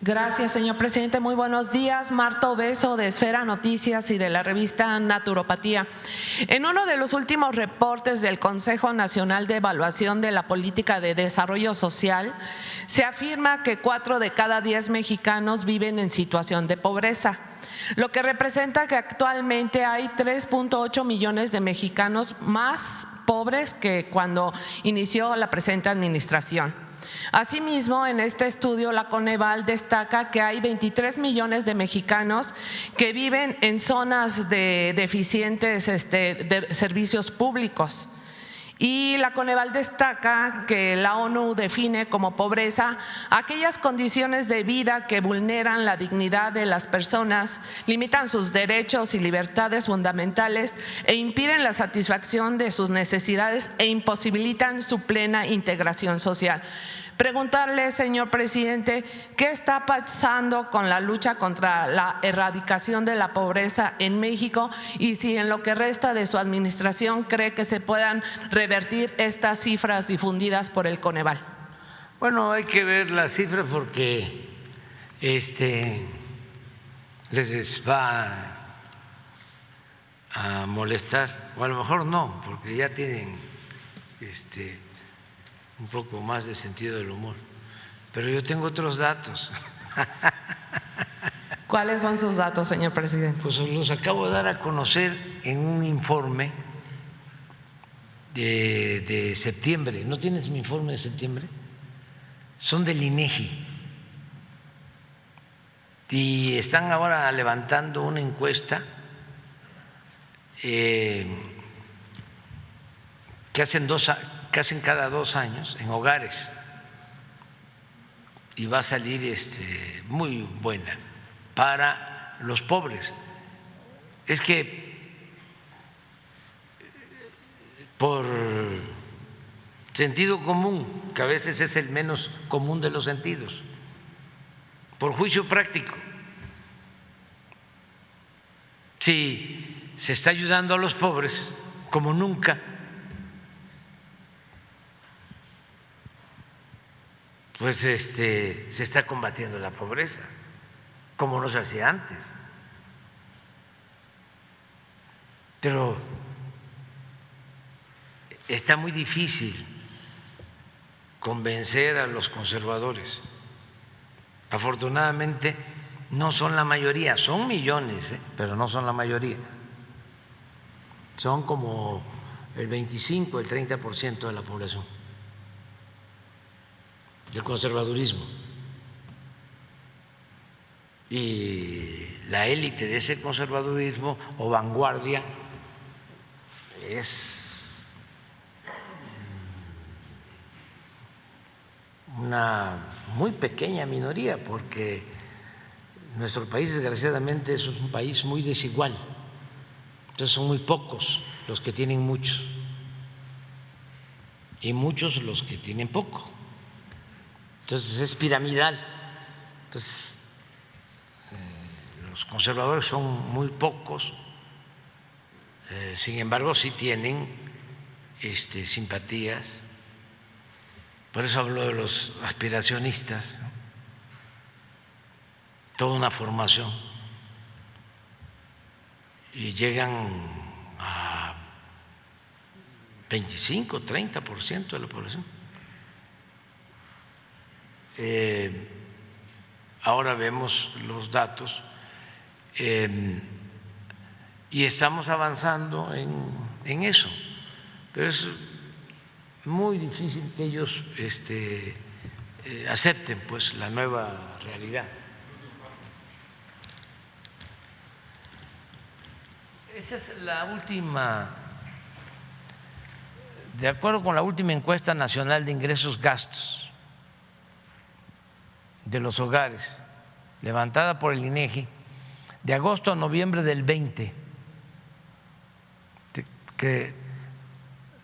Gracias, señor presidente. Muy buenos días. Marta Obeso, de Esfera Noticias y de la revista Naturopatía. En uno de los últimos reportes del Consejo Nacional de Evaluación de la Política de Desarrollo Social, se afirma que 4 de cada 10 mexicanos viven en situación de pobreza, lo que representa que actualmente hay 3.8 millones de mexicanos más pobres que cuando inició la presente administración. Asimismo, en este estudio, la Coneval destaca que hay 23 millones de mexicanos que viven en zonas deficientes de servicios públicos. Y la Coneval destaca que la ONU define como pobreza aquellas condiciones de vida que vulneran la dignidad de las personas, limitan sus derechos y libertades fundamentales e impiden la satisfacción de sus necesidades e imposibilitan su plena integración social. Preguntarle, señor presidente, ¿qué está pasando con la lucha contra la erradicación de la pobreza en México y si en lo que resta de su administración cree que se puedan revertir estas cifras difundidas por el Coneval? Bueno, hay que ver las cifras porque les va a molestar, o a lo mejor no, porque ya tienen un poco más de sentido del humor, pero yo tengo otros datos. ¿Cuáles son sus datos, señor presidente? Pues los acabo de dar a conocer en un informe de septiembre. ¿No tienes mi informe de septiembre? Son del INEGI y están ahora levantando una encuesta que hacen cada 2 años en hogares y va a salir muy buena para los pobres. Es que por sentido común, que a veces es el menos común de los sentidos, por juicio práctico, si se está ayudando a los pobres como nunca, pues se está combatiendo la pobreza como no se hacía antes. Pero está muy difícil convencer a los conservadores. Afortunadamente no son la mayoría, son millones, pero no son la mayoría. Son como el 25, el 30% de la población, del conservadurismo. Y la élite de ese conservadurismo o vanguardia es una muy pequeña minoría, porque nuestro país desgraciadamente es un país muy desigual, entonces son muy pocos los que tienen muchos y muchos los que tienen poco, entonces es piramidal. Entonces los conservadores son muy pocos, sin embargo sí tienen simpatías. Por eso hablo de los aspiracionistas, ¿no? Toda una formación, y llegan a 25, 30% de la población. Ahora vemos los datos y estamos avanzando en eso, pero es muy difícil que ellos acepten pues la nueva realidad. Esa es la última, de acuerdo con la última encuesta nacional de ingresos gastos de los hogares, levantada por el INEGI, de agosto a noviembre del 20, que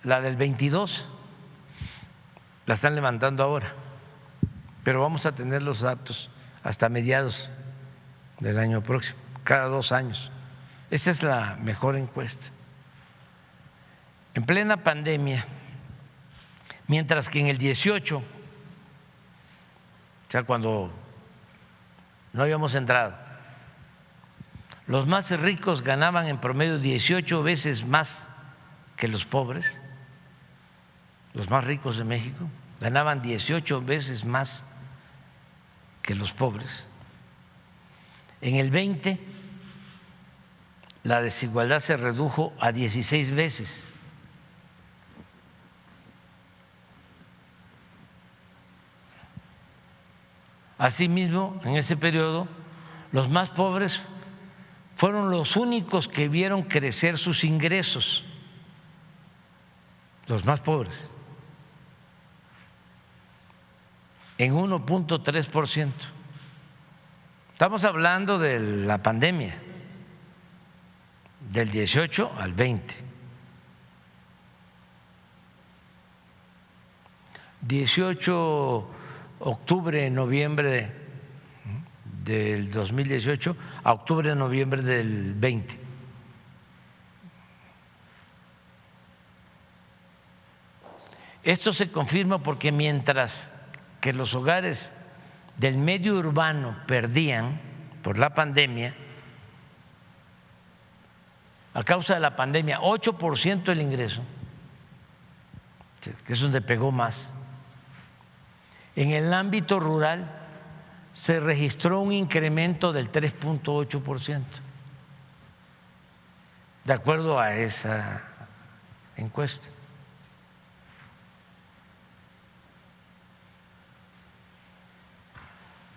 la del 22 la están levantando ahora, pero vamos a tener los datos hasta mediados del año próximo, cada 2 años. Esta es la mejor encuesta. En plena pandemia, mientras que en el 18, o sea, cuando no habíamos entrado. Los más ricos ganaban en promedio 18 veces más que los pobres. Los más ricos de México ganaban 18 veces más que los pobres. En el 20 la desigualdad se redujo a 16 veces. Asimismo, en ese periodo, los más pobres fueron los únicos que vieron crecer sus ingresos, los más pobres, en 1.3%. Estamos hablando de la pandemia, del 18 al 20. 18 octubre, noviembre del 2018 a octubre, noviembre del 20. Esto se confirma porque mientras que los hogares del medio urbano perdían por la pandemia, a causa de la pandemia, 8% del ingreso, que es donde pegó más. En el ámbito rural se registró un incremento del 3.8%, de acuerdo a esa encuesta.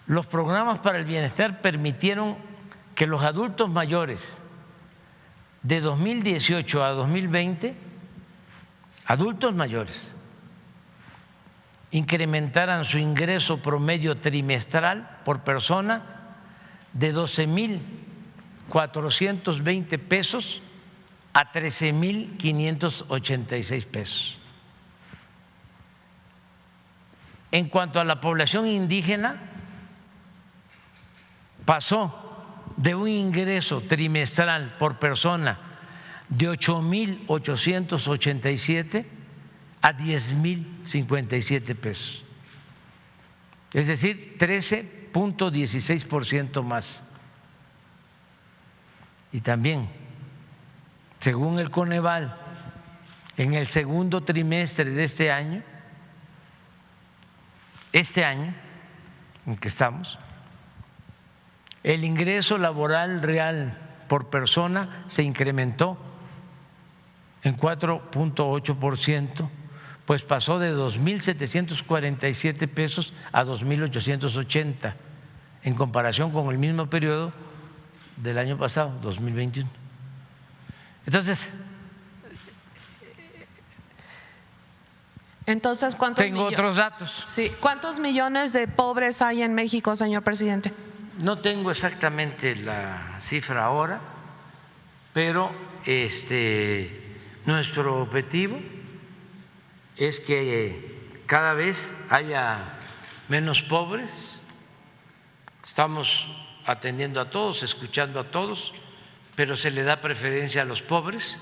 Los programas para el bienestar permitieron que los adultos mayores de 2018 a 2020, adultos mayores, incrementaran su ingreso promedio trimestral por persona de 12,420 pesos a 13,586 pesos. En cuanto a la población indígena, pasó de un ingreso trimestral por persona de 8,887 a 10,057 pesos, es decir, 13.16% más. Y también, según el Coneval, en el segundo trimestre de este año en que estamos, el ingreso laboral real por persona se incrementó en 4.8%, pues pasó de 2,747 pesos a 2,880 en comparación con el mismo periodo del año pasado, 2021. Entonces, ¿cuántos tengo otros datos. Sí, ¿cuántos millones de pobres hay en México, señor presidente? No tengo exactamente la cifra ahora, pero nuestro objetivo es que cada vez haya menos pobres. Estamos atendiendo a todos, escuchando a todos, pero se le da preferencia a los pobres.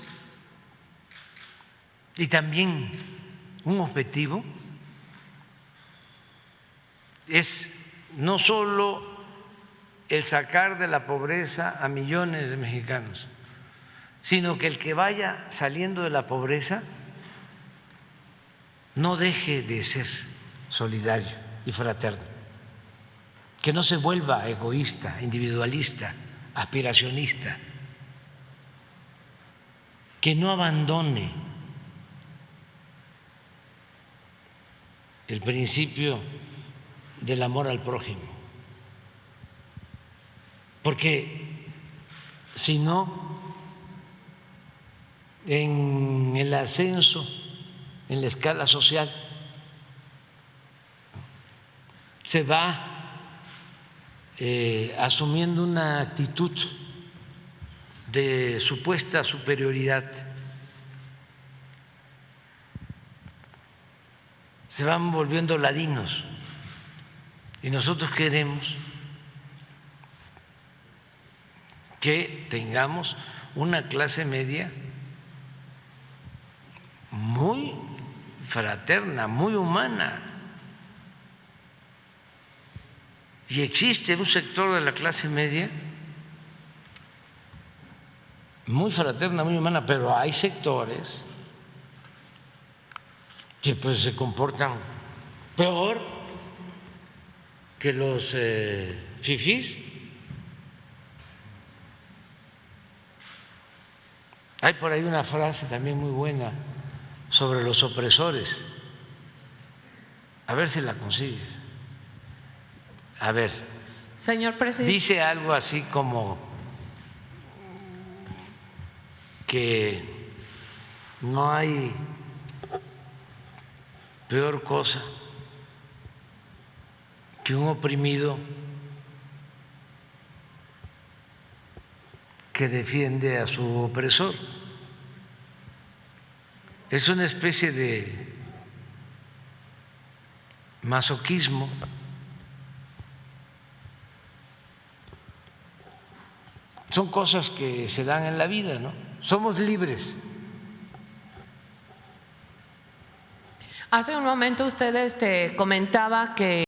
Y también un objetivo es no solo el sacar de la pobreza a millones de mexicanos, sino que el que vaya saliendo de la pobreza no deje de ser solidario y fraterno, que no se vuelva egoísta, individualista, aspiracionista, que no abandone el principio del amor al prójimo, porque si no, en el ascenso en la escala social se va asumiendo una actitud de supuesta superioridad, se van volviendo ladinos, y nosotros queremos que tengamos una clase media muy fraterna, muy humana, Y existe un sector de la clase media muy fraterna, muy humana, pero hay sectores que pues se comportan peor que los fifís. Hay por ahí una frase también muy buena sobre los opresores. A ver si la consigues. A ver. Señor presidente. Dice algo así como que no hay peor cosa que un oprimido que defiende a su opresor. Es una especie de masoquismo. Son cosas que se dan en la vida, ¿no? Somos libres. Hace un momento usted comentaba que